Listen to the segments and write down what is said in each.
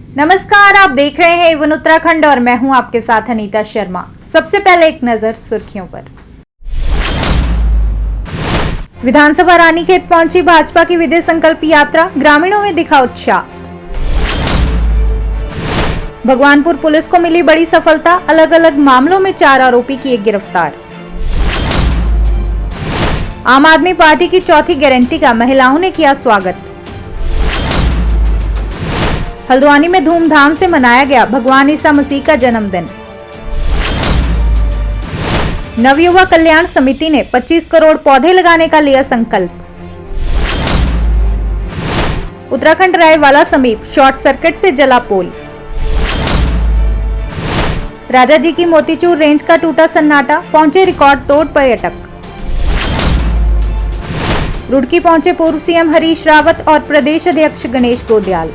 नमस्कार, आप देख रहे हैं एवन उत्तराखंड और मैं हूं आपके साथ अनीता शर्मा। सबसे पहले एक नजर सुर्खियों पर। विधानसभा रानीखेत पहुंची भाजपा की विजय संकल्प यात्रा, ग्रामीणों में दिखा उत्साह। भगवानपुर पुलिस को मिली बड़ी सफलता, अलग अलग मामलों में 4 आरोपी किए गिरफ्तार। आम आदमी पार्टी की चौथी गारंटी का महिलाओं ने किया स्वागत। हल्द्वानी में धूमधाम से मनाया गया भगवान ईसा मसीह का जन्मदिन। नवयुवा कल्याण समिति ने 25 करोड़ पौधे लगाने का लिया संकल्प। उत्तराखंड रायवाला समीप शॉर्ट सर्किट से जला पोल। राजाजी की मोतीचूर रेंज का टूटा सन्नाटा, पहुंचे रिकॉर्ड तोड़ पर्यटक। रुड़की पहुंचे पूर्व सीएम हरीश रावत और प्रदेश अध्यक्ष गणेश गोदयाल।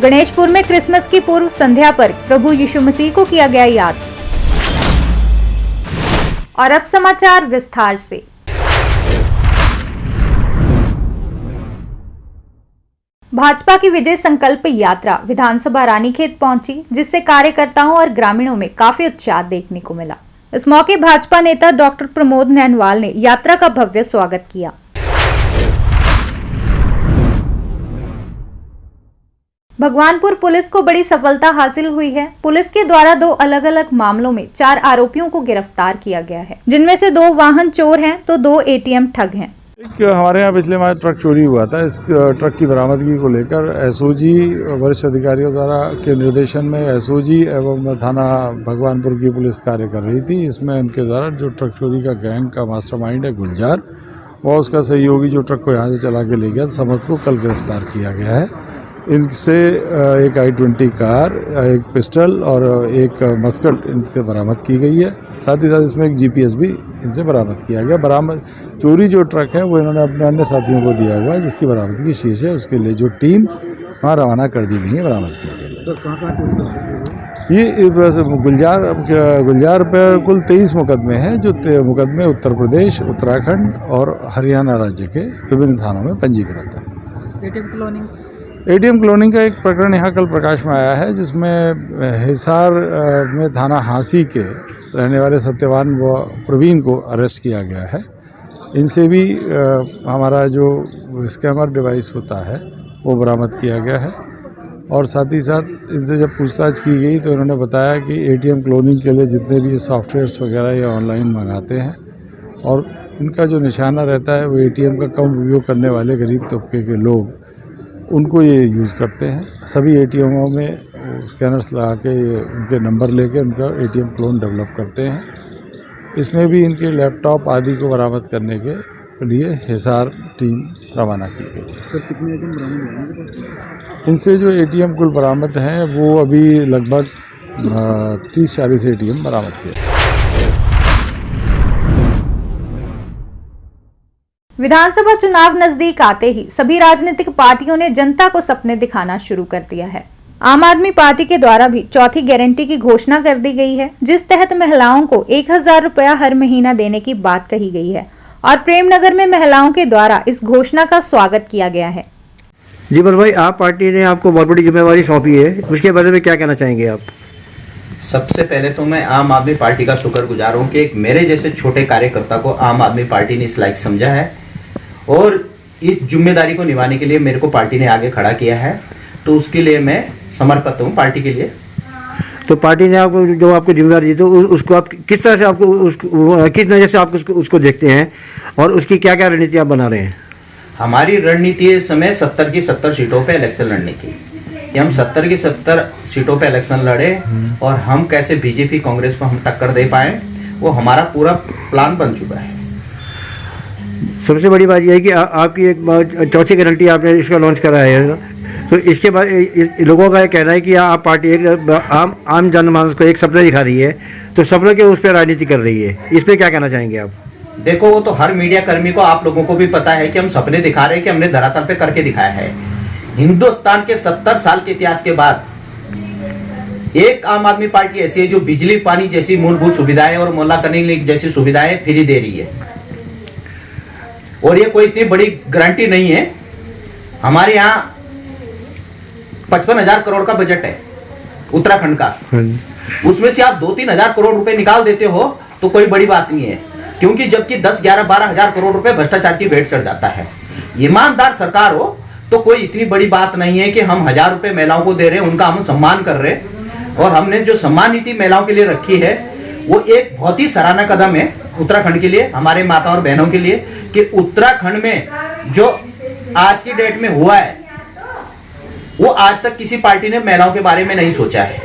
गणेशपुर में क्रिसमस की पूर्व संध्या पर प्रभु यीशु मसीह को किया गया याद। और अब समाचार विस्तार से। भाजपा की विजय संकल्प यात्रा विधानसभा रानीखेत पहुंची, जिससे कार्यकर्ताओं और ग्रामीणों में काफी उत्साह देखने को मिला। इस मौके भाजपा नेता डॉक्टर प्रमोद नैनवाल ने यात्रा का भव्य स्वागत किया। भगवानपुर पुलिस को बड़ी सफलता हासिल हुई है। पुलिस के द्वारा 2 अलग अलग मामलों में 4 आरोपियों को गिरफ्तार किया गया है, जिनमें से 2 वाहन चोर हैं तो 2 एटीएम ठग हैं। हमारे यहाँ पिछले माह ट्रक चोरी हुआ था। इस ट्रक की बरामदगी को लेकर एसओजी वरिष्ठ अधिकारियों द्वारा के निर्देशन में एसओजी एवं थाना भगवानपुर की पुलिस कार्य कर रही थी। इसमें उनके द्वारा जो ट्रक चोरी का गैंग का मास्टरमाइंड है गुलजार व उसका सहयोगी जो ट्रक को यहाँ से चला के ले गया, समझ को कल गिरफ्तार किया गया है। इनसे एक I-20 कार, एक पिस्टल और एक मस्कट इनसे बरामद की गई है। साथ ही साथ इसमें एक GPS भी इनसे बरामद किया गया। बरामद चोरी जो ट्रक है वो इन्होंने अपने अन्य साथियों को दिया हुआ है, जिसकी बरामदगी शेष है। उसके लिए जो टीम वहाँ रवाना कर दी गई है, बरामद की गई। सर कहाँ चोरी? ये गुलजार पर कुल 23 मुकदमे हैं, जो मुकदमे उत्तर प्रदेश, उत्तराखंड और हरियाणा राज्य के विभिन्न थानों में पंजीकृत है। एटीएम क्लोनिंग का एक प्रकरण यहाँ कल प्रकाश में आया है, जिसमें हिसार में थाना हांसी के रहने वाले सत्यवान व प्रवीण को अरेस्ट किया गया है। इनसे भी हमारा जो स्कैमर डिवाइस होता है वो बरामद किया गया है। और साथ ही साथ इनसे जब पूछताछ की गई तो इन्होंने बताया कि एटीएम क्लोनिंग के लिए जितने भी सॉफ्टवेयर्स वगैरह या ऑनलाइन मंगाते हैं और इनका जो निशाना रहता है वो एटीएम का कम उपयोग करने वाले गरीब तबके के लोग, उनको ये यूज़ करते हैं। सभी एटीएमों में स्कैनर्स लगा के उनके नंबर लेके उनका एटीएम क्लोन डेवलप करते हैं। इसमें भी इनके लैपटॉप आदि को बरामद करने के लिए हिसार टीम रवाना की गई। सर कितने एटीएम बरामद हुए? इनसे जो एटीएम कुल बरामद हैं वो अभी लगभग 30-40 एटीएम बरामद किए। विधानसभा चुनाव नजदीक आते ही सभी राजनीतिक पार्टियों ने जनता को सपने दिखाना शुरू कर दिया है। आम आदमी पार्टी के द्वारा भी चौथी गारंटी की घोषणा कर दी गई है, जिस तहत महिलाओं को 1000 रुपया हर महीना देने की बात कही गई है और प्रेमनगर में महिलाओं के द्वारा इस घोषणा का स्वागत किया गया है। जी बल भाई, आप पार्टी ने आपको बहुत बड़ी जिम्मेवारी सौंपी है, उसके बारे में क्या कहना चाहेंगे आप? सबसे पहले तो मैं आम आदमी पार्टी का शुक्रगुजार हूँ कि एक मेरे जैसे छोटे कार्यकर्ता को आम आदमी पार्टी ने इस लायक समझा है और इस जिम्मेदारी को निभाने के लिए मेरे को पार्टी ने आगे खड़ा किया है, तो उसके लिए मैं समर्पित हूँ पार्टी के लिए। तो पार्टी ने आपको जो आपको जिम्मेदारी दी तो उसको आप किस तरह से आपको किस नज़र से आप उसको देखते हैं और उसकी क्या क्या रणनीति आप बना रहे हैं? हमारी रणनीति इस समय 70 की 70 सीटों पे इलेक्शन लड़ने की, कि हम 70 की 70 सीटों पे इलेक्शन लड़े और हम कैसे बीजेपी कांग्रेस को हम टक्कर दे पाए, वो हमारा पूरा प्लान बन चुका है। सबसे बड़ी बात यह है कि आपकी एक चौथी गारंटी आपने इसका लॉन्च करा है, तो इसके बाद लोगों का कहना है कि आप पार्टी एक आम जनमानस को एक सपना दिखा रही है, तो सपनों के उस पर राजनीति कर रही है। इस पर क्या कहना चाहेंगे आप? देखो, वो तो हर मीडिया कर्मी को, आप लोगों को भी पता है कि हम सपने दिखा रहे हैं कि हमने धरातल पे करके दिखाया है। हिंदुस्तान के 70 साल के इतिहास के बाद एक आम आदमी पार्टी ऐसी है जो बिजली पानी जैसी मूलभूत सुविधाएं और मोहल्ला क्लिनिक जैसी सुविधाएं फ्री दे रही है। और ये कोई इतनी बड़ी गारंटी नहीं है। हमारे यहाँ 55,000 करोड़ का बजट है उत्तराखंड का। हाँ जी। उसमें से आप 2-3 हजार करोड़ रुपए निकाल देते हो तो कोई बड़ी बात नहीं है, क्योंकि जबकि 10-11-12 हजार करोड़ रुपए भ्रष्टाचार की भेंट चढ़ जाता है। ईमानदार सरकार हो तो कोई इतनी बड़ी बात नहीं है कि हम 1000 रुपए महिलाओं को दे रहे हैं, उनका हम सम्मान कर रहे हैं। और हमने जो सम्मान नीति महिलाओं के लिए रखी है वो एक बहुत ही सराहना कदम है उत्तराखंड के लिए, हमारे माता और बहनों के लिए, कि उत्तराखंड में जो आज की डेट में हुआ है वो आज तक किसी पार्टी ने महिलाओं के बारे में नहीं सोचा है।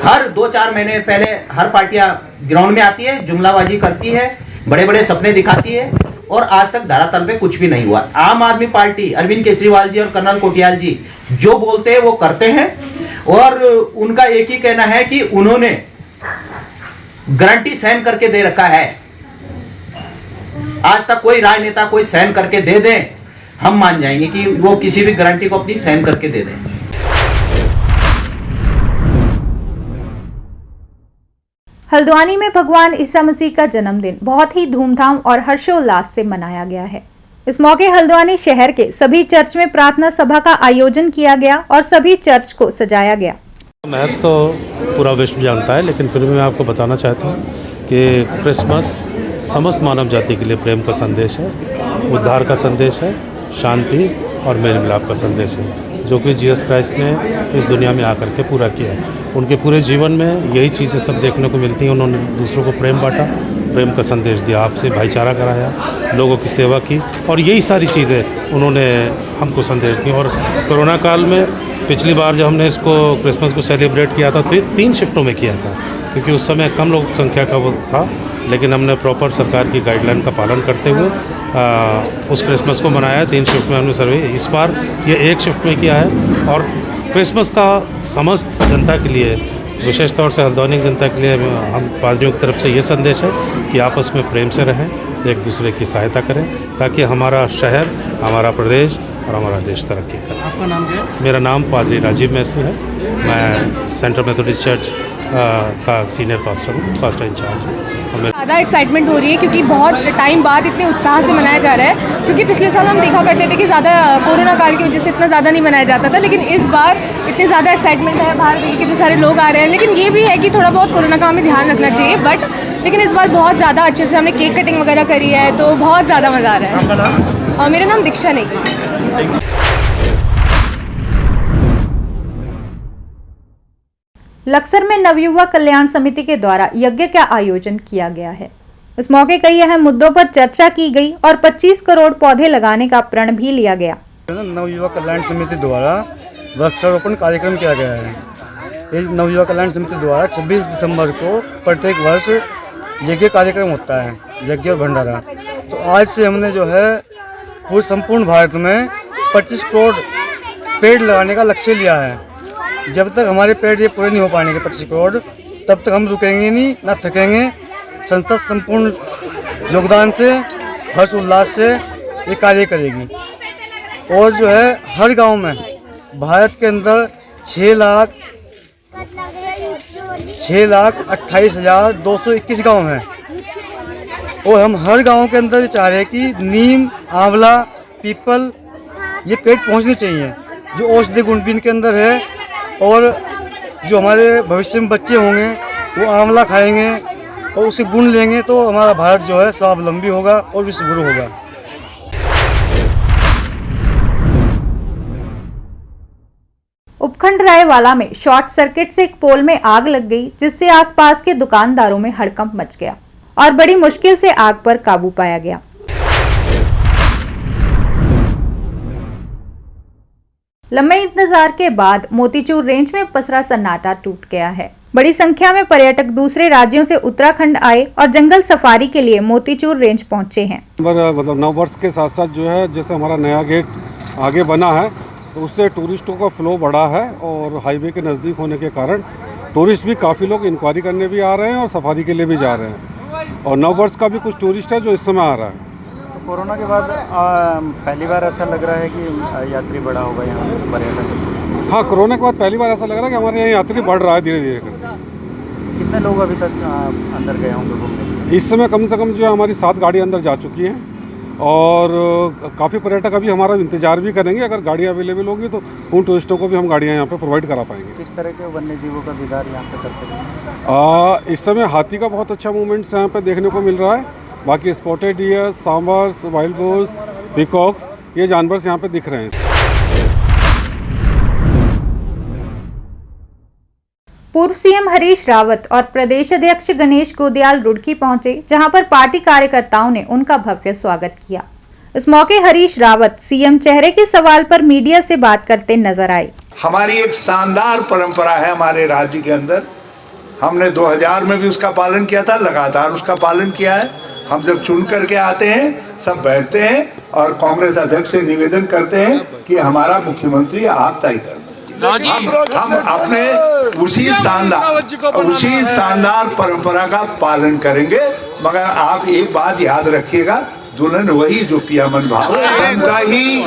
हर 2-4 महीने पहले हर पार्टियां ग्राउंड में आती है, जुमलाबाजी करती है, बड़े बड़े सपने दिखाती है, और आज तक धरातल पे कुछ भी नहीं हुआ। आम आदमी पार्टी, अरविंद केजरीवाल जी और कर्नल कोटियाल जी जो बोलते हैं वो करते हैं, और उनका एक ही कहना है कि उन्होंने गारंटी साइन करके दे रखा है। आज तक कोई राजनेता कोई साइन करके दे दे, हम मान जाएंगे कि वो किसी भी गारंटी को अपनी साइन करके दे दें। हल्द्वानी में भगवान ईसा मसीह का जन्मदिन बहुत ही धूमधाम और हर्षोल्लास से मनाया गया है। इस मौके हल्द्वानी शहर के सभी चर्च में प्रार्थना सभा का आयोजन किया गया और सभी चर्च को सजाया गया। महत्व तो पूरा विश्व जानता है, लेकिन फिर भी मैं आपको बताना चाहता हूँ कि क्रिसमस समस्त मानव जाति के लिए प्रेम का संदेश है, उद्धार का संदेश है, शांति और मेल मिलाप का संदेश है, जो कि जीसस क्राइस्ट ने इस दुनिया में आकर के पूरा किया है। उनके पूरे जीवन में यही चीज़ें सब देखने को मिलती हैं। उन्होंने दूसरों को प्रेम बांटा, प्रेम का संदेश दिया, आपसे भाईचारा कराया, लोगों की सेवा की, और यही सारी चीज़ें उन्होंने हमको संदेश दी। और कोरोना काल में पिछली बार जब हमने इसको क्रिसमस को सेलिब्रेट किया था तो 3 शिफ्टों में किया था, क्योंकि उस समय कम लोग संख्या का वो था, लेकिन हमने प्रॉपर सरकार की गाइडलाइन का पालन करते हुए उस क्रिसमस को मनाया। 3 शिफ्ट में हमने सर्वे, इस बार ये 1 शिफ्ट में किया है। और क्रिसमस का समस्त जनता के लिए, विशेष तौर से हल्द्वानी की जनता के लिए हम पादरियों की तरफ से ये संदेश है कि आपस में प्रेम से रहें, एक दूसरे की सहायता करें, ताकि हमारा शहर, हमारा प्रदेश और हमारा देश तरक्की करे। आपका नाम क्या है? मेरा नाम पादरी राजीव मैसी है। मैं सेंट्रल मेथोडिस्ट चर्च का सीनियर पास्टर हूँ, पास्टर इंचार्ज हूँ। ज़्यादा एक्साइटमेंट हो रही है क्योंकि बहुत टाइम बाद इतने उत्साह से मनाया जा रहा है, क्योंकि पिछले साल हम देखा करते थे कि ज़्यादा कोरोना काल की वजह से इतना ज़्यादा नहीं मनाया जाता था, लेकिन इस बार इतने ज़्यादा एक्साइटमेंट है, बाहर देखिए कितने सारे लोग आ रहे हैं। लेकिन ये भी है कि थोड़ा बहुत कोरोना का हमें ध्यान रखना चाहिए, लेकिन इस बार बहुत ज़्यादा अच्छे से हमने केक कटिंग वगैरह करी है, तो बहुत ज़्यादा मज़ा आ रहा है। और मेरा नाम दीक्षा नेगी। लक्सर में नवयुवक कल्याण समिति के द्वारा यज्ञ का आयोजन किया गया है। इस मौके कई अहम मुद्दों पर चर्चा की गई और 25 करोड़ पौधे लगाने का प्रण भी लिया गया। नवयुवक कल्याण समिति द्वारा वृक्षारोपण कार्यक्रम किया गया है। इस नवयुवक कल्याण समिति द्वारा 26 दिसंबर को प्रत्येक वर्ष यज्ञ कार्यक्रम होता है, यज्ञ और भंडारा। तो आज से हमने जो है पूरे संपूर्ण भारत में 25 करोड़ पेड़ लगाने का लक्ष्य लिया है। जब तक हमारे पेड़ ये पूरे नहीं हो पाएंगे 25 करोड़, तब तक हम रुकेंगे नहीं, ना थकेंगे। संस्था संपूर्ण योगदान से, हर्ष उल्लास से ये कार्य करेगी। और जो है हर गांव में भारत के अंदर 6,28,221 गांव हैं, और हम हर गांव के अंदर चाह रहे हैं कि नीम, आंवला, पीपल ये पेड़ पहुंचने चाहिए, जो औषधि गुण भी इनके अंदर है। और जो हमारे भविष्य में बच्चे होंगे वो आंवला खाएंगे और उसके गुण लेंगे, तो हमारा भारत जो है स्वावलंबी होगा और विश्वगुरु होगा। उपखंड रायवाला में शॉर्ट सर्किट से एक पोल में आग लग गई, जिससे आसपास के दुकानदारों में हड़कंप मच गया और बड़ी मुश्किल से आग पर काबू पाया गया। लंबे इंतजार के बाद मोतीचूर रेंज में पसरा सन्नाटा टूट गया है। बड़ी संख्या में पर्यटक दूसरे राज्यों से उत्तराखंड आए और जंगल सफारी के लिए मोतीचूर रेंज पहुंचे हैं। मतलब नव वर्ष के साथ साथ जो है, जैसे हमारा नया गेट आगे बना है तो उससे टूरिस्टों का फ्लो बढ़ा है, और हाईवे के नज़दीक होने के कारण टूरिस्ट भी काफ़ी लोग इंक्वायरी करने भी आ रहे हैं और सफारी के लिए भी जा रहे हैं। और नव वर्ष का भी कुछ टूरिस्ट है जो इस समय आ रहा है। कोरोना के बाद पहली बार ऐसा लग रहा है कि यात्री बढ़ा होगा यहाँ पर्यटन। हाँ, कोरोना के बाद पहली बार ऐसा लग रहा है कि हमारे यहाँ यात्री बढ़ रहा है धीरे धीरे करके। कितने लोग अभी तक अंदर गए होंगे घूमने? इस समय कम से कम जो है हमारी 7 गाड़ी अंदर जा चुकी हैं, और काफ़ी पर्यटक अभी हमारा इंतज़ार भी करेंगे। अगर गाड़ियाँ अवेलेबल होंगी तो उन टूरिस्टों को भी हम गाड़ियाँ यहाँ पे प्रोवाइड करा पाएंगे। किस तरह के वन्य जीवों का दीदार यहाँ पे कर सकेंगे? इस समय हाथी का बहुत अच्छा मूवमेंट्स यहाँ पे देखने को मिल रहा है। बाकी spotted deer, sambars, wild boars, peacocks, ये जानवर यहाँ पे दिख रहे हैं। पूर्व सीएम हरीश रावत और प्रदेश अध्यक्ष गणेश गोदियाल रुड़की पहुंचे, जहां पर पार्टी कार्यकर्ताओं ने उनका भव्य स्वागत किया। इस मौके हरीश रावत सीएम चेहरे के सवाल पर मीडिया से बात करते नजर आए। हमारी एक शानदार परंपरा है हमारे राज्य के अंदर। हमने 2000 में भी उसका पालन किया था, लगातार उसका पालन किया है। हम जब चुन करके आते हैं, सब बैठते हैं और कांग्रेस अध्यक्ष से निवेदन करते हैं कि हमारा मुख्यमंत्री आप तय कर। हम अपने उसी शानदार परंपरा का पालन करेंगे, मगर आप एक बात याद रखिएगा, दुल्हन वही जो पिया मन भाव। उनका ही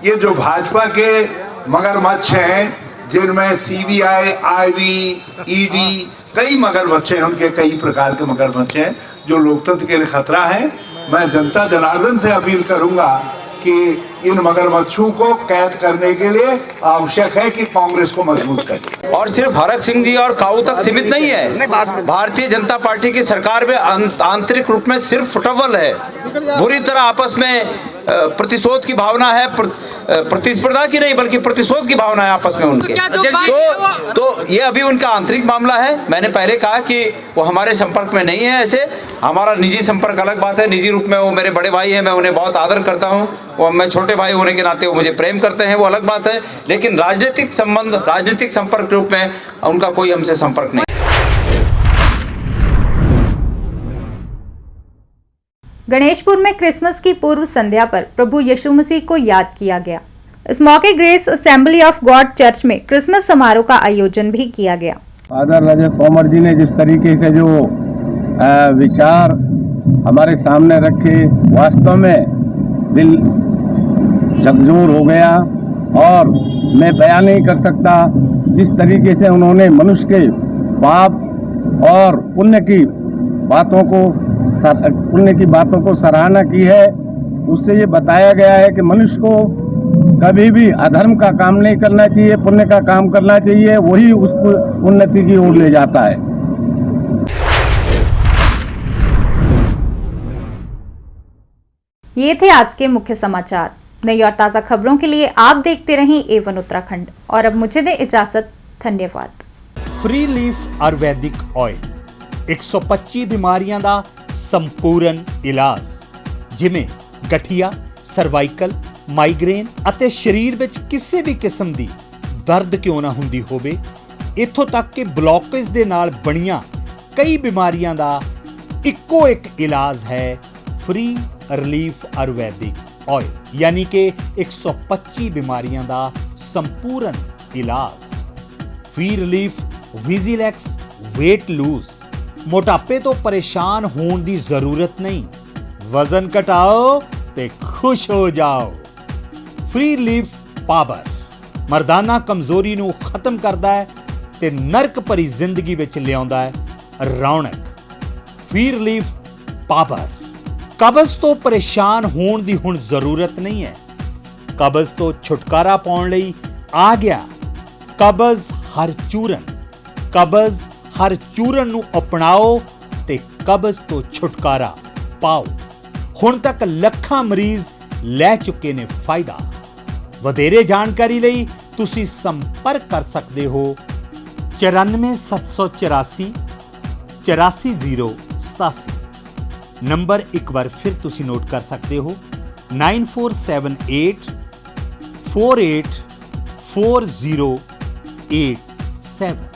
ये जो भाजपा के मगरमच्छ हैं, जिनमें सीबीआई, आईबी, ईडी, कई मगरमच्छ हैं, उनके कई प्रकार के मगरमच्छ हैं जो लोकतंत्र के लिए खतरा है। मैं जनता जनार्दन से अपील करूंगा कि इन मगरमच्छों को कैद करने के लिए आवश्यक है कि कांग्रेस को मजबूत करें। और सिर्फ हरक सिंह जी और काऊ तक सीमित नहीं है। भारतीय जनता पार्टी की सरकार में आंतरिक रूप में सिर्फ फुटबॉल है, बुरी तरह आपस में प्रतिशोध की भावना है, प्रतिस्पर्धा की नहीं बल्कि प्रतिशोध की भावना है आपस में उनके। तो ये अभी उनका आंतरिक मामला है। मैंने पहले कहा कि वो हमारे संपर्क में नहीं है। ऐसे हमारा निजी संपर्क अलग बात है। निजी रूप में वो मेरे बड़े भाई हैं, मैं उन्हें बहुत आदर करता हूँ। वो मैं छोटे भाई होने के नाते वो मुझे प्रेम करते हैं, वो अलग बात है। लेकिन राजनीतिक संबंध, राजनीतिक संपर्क रूप में उनका कोई हमसे संपर्क नहीं। गणेशपुर में क्रिसमस की पूर्व संध्या पर प्रभु यीशु मसीह को याद किया गया। इस मौके grace assembly of God church में क्रिसमस समारोह का आयोजन भी किया गया। फादर रजत तोमर जी ने जिस तरीके से जो विचार हमारे सामने रखे, वास्तव में दिल झकझोर हो गया और मैं बयान नहीं कर सकता जिस तरीके से उन्होंने मनुष्य के पाप और पुण्य की बातों को सराहना की है। उससे ये बताया गया है कि मनुष्य को कभी भी अधर्म का काम नहीं करना चाहिए, पुण्य का काम करना चाहिए, वही उसको उन्नति की ओर ले जाता है। ये थे आज के मुख्य समाचार। नई और ताज़ा खबरों के लिए आप देखते रहें A1 उत्तराखंड। और अब मुझे दें इजाजत। धन्यवाद। फ्री लीफ आयुर्वैदिक ऑयल 125 ਬਿਮਾਰੀਆਂ ਦਾ ਸੰਪੂਰਨ ਇਲਾਜ, ਜਿਵੇਂ ਗਠੀਆ, ਸਰਵਾਈਕਲ, ਮਾਈਗ੍ਰੇਨ ਅਤੇ ਸਰੀਰ ਵਿੱਚ ਕਿਸੇ ਵੀ ਕਿਸਮ ਦੀ ਦਰਦ ਕਿਉਂ ਨਾ ਹੁੰਦੀ ਹੋਵੇ, ਇੱਥੋਂ ਤੱਕ ਕਿ ਬਲੌਕੇਜ ਦੇ ਨਾਲ ਬਣੀਆਂ ਕਈ ਬਿਮਾਰੀਆਂ ਦਾ ਇੱਕੋ ਇੱਕ ਇਲਾਜ ਹੈ फ्री रिलीफ आयुर्वैदिक ऑयल, यानी कि 125 बीमारियां ਦਾ संपूर्ण इलाज। फ्री रिलीफ विजिलैक्स वेट लूज, मोटापे तो परेशान होने की जरूरत नहीं, वजन घटाओ ते खुश हो जाओ। फ्री रिलीफ पावर मर्दाना कमजोरी नूं खत्म करता है ते नरक भरी जिंदगी विच लियाउंदा है रौनक। फ्री रिलीफ पावर कब्ज तो परेशान होने की हुण जरूरत नहीं है, कब्ज तो छुटकारा पाउण लई आ गया कब्ज हर चूरन। कब्ज हर चूरन नूं अपनाओ ते कब्ज तो छुटकारा पाओ। हुण तक लखां मरीज लै चुके ने फायदा। वधेरे जानकारी लई तुसी संपर्क कर सकते हो 94 784 84 087। नंबर एक बार फिर तुसी नोट कर सकते हो 9478 48 4087।